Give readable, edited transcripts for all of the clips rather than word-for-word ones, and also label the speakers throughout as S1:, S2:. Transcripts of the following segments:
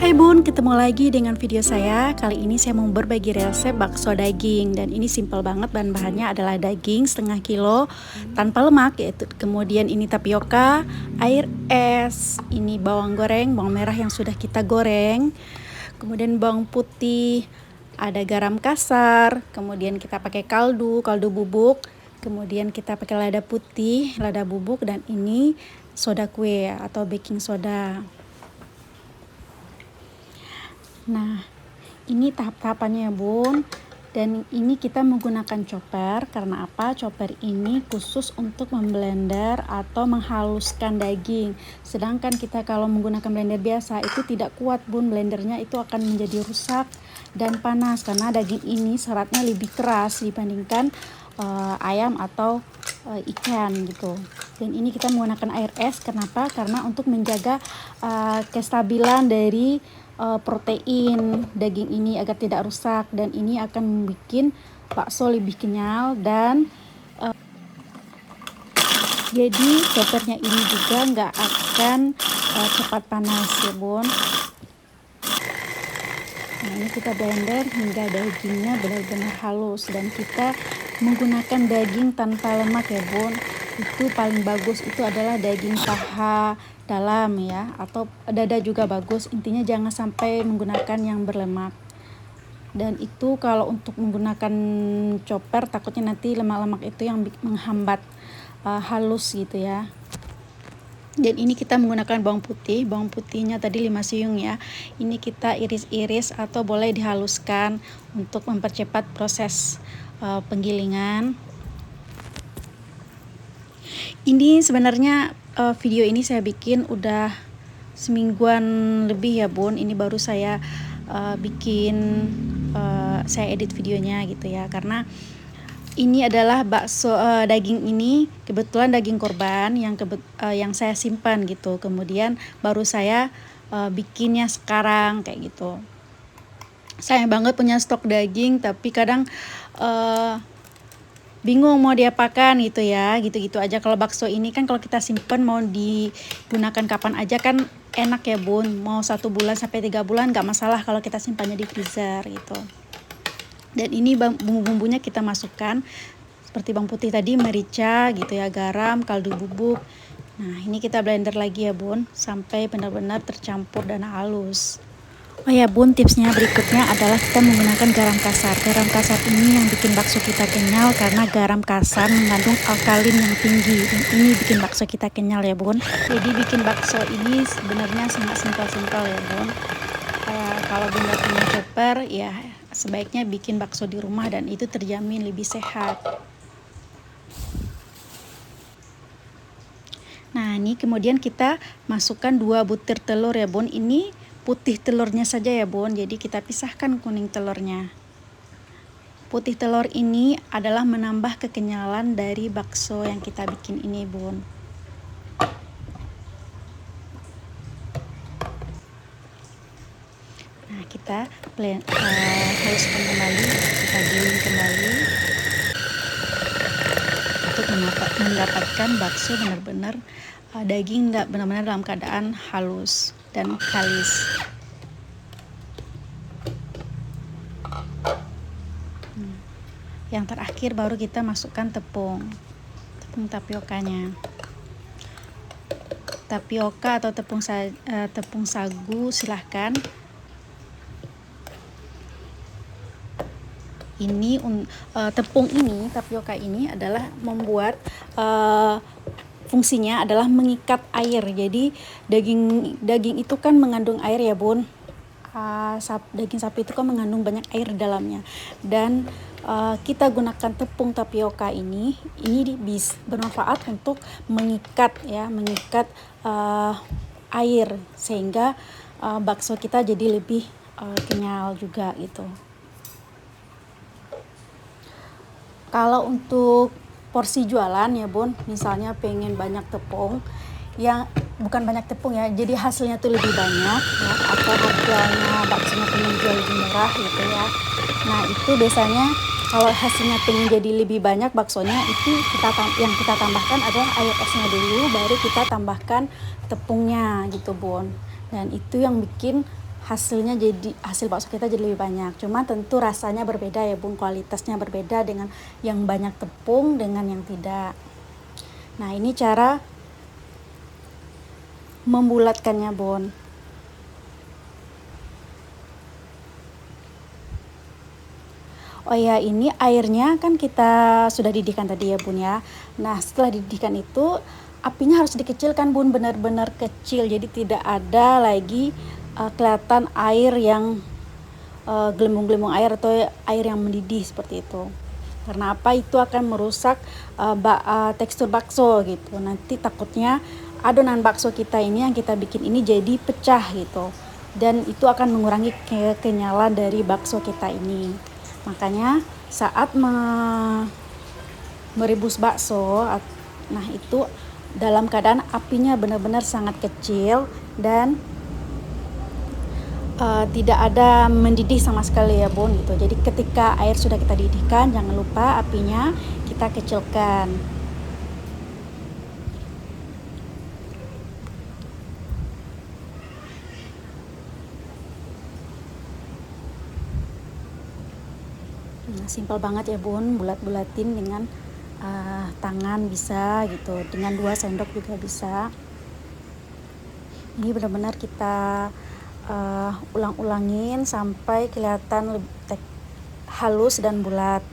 S1: Hai bun, ketemu lagi dengan video saya. Kali ini saya mau berbagi resep bakso daging. Dan ini simpel banget, bahan-bahannya adalah daging setengah kilo tanpa lemak, yaitu kemudian ini tapioka, air es, ini bawang goreng, bawang merah yang sudah kita goreng, kemudian bawang putih, ada garam kasar, kemudian kita pakai kaldu bubuk, kemudian kita pakai lada putih, lada bubuk, dan ini soda kue atau baking soda. Nah, ini tahap-tahapannya ya bun. Dan ini kita menggunakan chopper. Karena apa? Chopper ini khusus untuk memblender atau menghaluskan daging. Sedangkan kita kalau menggunakan blender biasa itu tidak kuat bun, blendernya itu akan menjadi rusak dan panas. Karena daging ini seratnya lebih keras dibandingkan ayam atau ikan gitu. Dan ini kita menggunakan air es. Kenapa? Karena untuk menjaga kestabilan dari protein daging ini agar tidak rusak, dan ini akan membuat bakso lebih kenyal dan jadi choppernya ini juga nggak akan cepat panas ya bun. Nah, ini kita blender hingga dagingnya benar-benar halus, dan kita menggunakan daging tanpa lemak ya bun. Itu paling bagus itu adalah daging paha dalam ya, atau dada juga bagus. Intinya jangan sampai menggunakan yang berlemak. Dan itu kalau untuk menggunakan chopper takutnya nanti lemak-lemak itu yang menghambat halus gitu ya. Dan ini kita menggunakan bawang putih. Bawang putihnya tadi 5 siung ya. Ini kita iris-iris atau boleh dihaluskan untuk mempercepat proses penggilingan. Ini sebenarnya video ini saya bikin udah semingguan lebih ya bun. Ini baru saya bikin, saya edit videonya gitu ya. Karena ini adalah bakso daging ini kebetulan daging korban yang saya simpan gitu. Kemudian baru saya bikinnya sekarang kayak gitu. Sayang banget punya stok daging, tapi kadang bingung mau diapakan gitu ya, gitu-gitu aja. Kalau bakso ini kan kalau kita simpan mau digunakan kapan aja kan enak ya bun. Mau 1 bulan sampai 3 bulan nggak masalah kalau kita simpannya di freezer gitu. Dan ini bumbu-bumbunya kita masukkan seperti bawang putih tadi, merica gitu ya, garam, kaldu bubuk. Nah, ini kita blender lagi ya bun sampai benar-benar tercampur dan halus. Oh ya bun, tipsnya berikutnya adalah kita menggunakan garam kasar. Garam kasar ini yang bikin bakso kita kenyal karena garam kasar mengandung alkalin yang tinggi. Dan ini bikin bakso kita kenyal ya bun. Jadi bikin bakso ini sebenarnya sangat simpel-simpel ya bun. Kalau bunda punya chopper ya sebaiknya bikin bakso di rumah, dan itu terjamin lebih sehat. Nah, ini kemudian kita masukkan 2 butir telur ya bun. Ini putih telurnya saja ya bun, jadi kita pisahkan kuning telurnya. Putih telur ini adalah menambah kekenyalan dari bakso yang kita bikin ini bun. Nah, kita haluskan kembali, kita giling kembali untuk mendapatkan bakso benar-benar daging benar-benar dalam keadaan halus dan kalis. Yang terakhir baru kita masukkan tepung tapiokanya. Tapioka atau tepung sagu silahkan. Ini tepung ini, tapioka ini adalah membuat fungsinya adalah mengikat air. Jadi daging itu kan mengandung air ya bun. Daging sapi itu kan mengandung banyak air di dalamnya. Dan kita gunakan tepung tapioka ini bermanfaat untuk mengikat air, sehingga bakso kita jadi lebih kenyal juga gitu. Kalau untuk porsi jualan ya bun, misalnya pengen banyak tepung, yang bukan banyak tepung ya, jadi hasilnya tuh lebih banyak ya, atau harganya baksonya pengen jual lebih murah gitu ya. Nah, itu biasanya kalau hasilnya pengen jadi lebih banyak baksonya, itu yang kita tambahkan adalah air esnya dulu, baru kita tambahkan tepungnya gitu bun. Dan itu yang bikin hasil bakso kita jadi lebih banyak. Cuma tentu rasanya berbeda ya bun, kualitasnya berbeda dengan yang banyak tepung dengan yang tidak. Nah ini cara membulatkannya bun. Oh ya, ini airnya kan kita sudah didihkan tadi ya bun ya. Nah setelah didihkan itu apinya harus dikecilkan bun, benar-benar kecil, jadi tidak ada lagi kelihatan air yang gelembung-gelembung air atau air yang mendidih seperti itu. Karena apa? Itu akan merusak tekstur bakso gitu. Nanti takutnya adonan bakso kita ini yang kita bikin ini jadi pecah gitu. Dan itu akan mengurangi kenyalan dari bakso kita ini. Makanya saat merebus bakso, nah itu dalam keadaan apinya benar-benar sangat kecil dan tidak ada mendidih sama sekali ya bun gitu. Jadi ketika air sudah kita didihkan, jangan lupa apinya kita kecilkan. Nah, simpel banget ya bun, bulat-bulatin dengan tangan bisa gitu, dengan 2 sendok juga bisa. Ini benar-benar kita ulang-ulangin sampai kelihatan lebih halus dan bulat.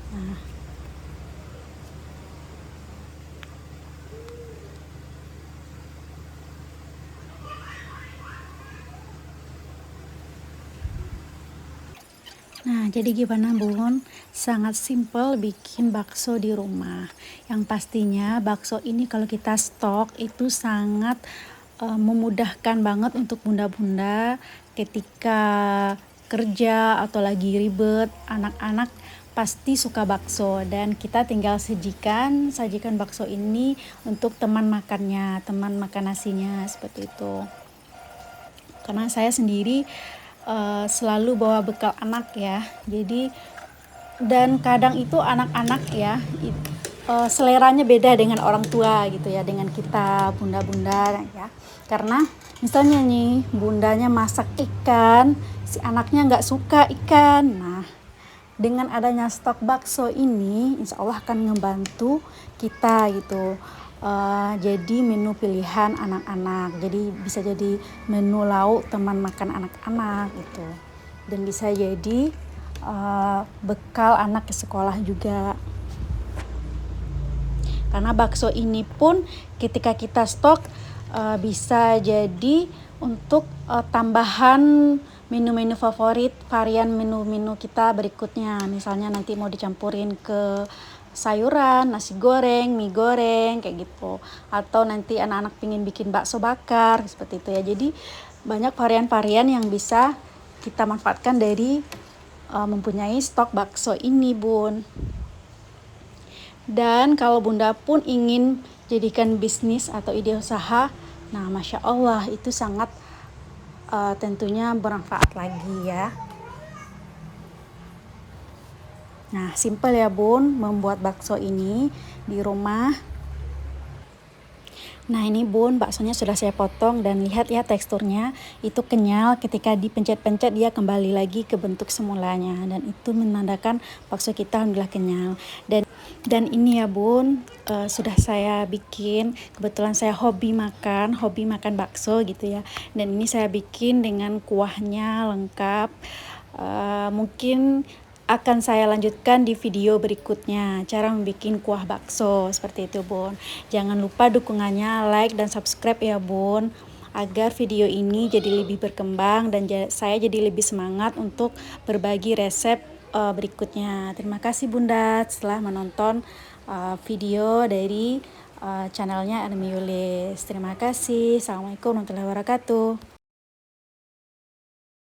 S1: Nah, jadi gimana bun? Sangat simpel bikin bakso di rumah. Yang pastinya bakso ini kalau kita stok itu sangat memudahkan banget untuk bunda-bunda ketika kerja atau lagi ribet. Anak-anak pasti suka bakso dan kita tinggal sajikan bakso ini untuk teman makannya, teman makan nasinya seperti itu. Karena saya sendiri selalu bawa bekal anak ya, jadi dan kadang itu anak-anak ya seleranya beda dengan orang tua gitu ya, dengan kita bunda-bunda ya. Karena misalnya nih bundanya masak ikan, si anaknya nggak suka ikan. Nah dengan adanya stok bakso ini insya Allah akan ngebantu kita gitu. Jadi menu pilihan anak-anak, jadi bisa jadi menu lauk teman makan anak-anak gitu, dan bisa jadi bekal anak ke sekolah juga. Karena bakso ini pun ketika kita stok bisa jadi untuk tambahan menu-menu favorit, varian menu-menu kita berikutnya. Misalnya nanti mau dicampurin ke sayuran, nasi goreng, mie goreng kayak gitu, atau nanti anak-anak pingin bikin bakso bakar seperti itu ya. Jadi banyak varian-varian yang bisa kita manfaatkan dari mempunyai stok bakso ini bun. Dan kalau bunda pun ingin jadikan bisnis atau ide usaha, nah masya Allah itu sangat tentunya bermanfaat lagi ya. Nah, simpel ya bun membuat bakso ini di rumah. Nah ini bun, baksonya sudah saya potong dan lihat ya teksturnya itu kenyal, ketika dipencet-pencet dia kembali lagi ke bentuk semulanya, dan itu menandakan bakso kita alhamdulillah kenyal. Dan ini ya bun, sudah saya bikin, kebetulan saya hobi makan bakso gitu ya, dan ini saya bikin dengan kuahnya lengkap. Mungkin akan saya lanjutkan di video berikutnya cara membuat kuah bakso seperti itu bun. Jangan lupa dukungannya, like dan subscribe ya bun, agar video ini jadi lebih berkembang dan saya jadi lebih semangat untuk berbagi resep berikutnya. Terima kasih bunda setelah menonton video dari channelnya Armi Yulis. Terima kasih. Assalamualaikum warahmatullahi wabarakatuh.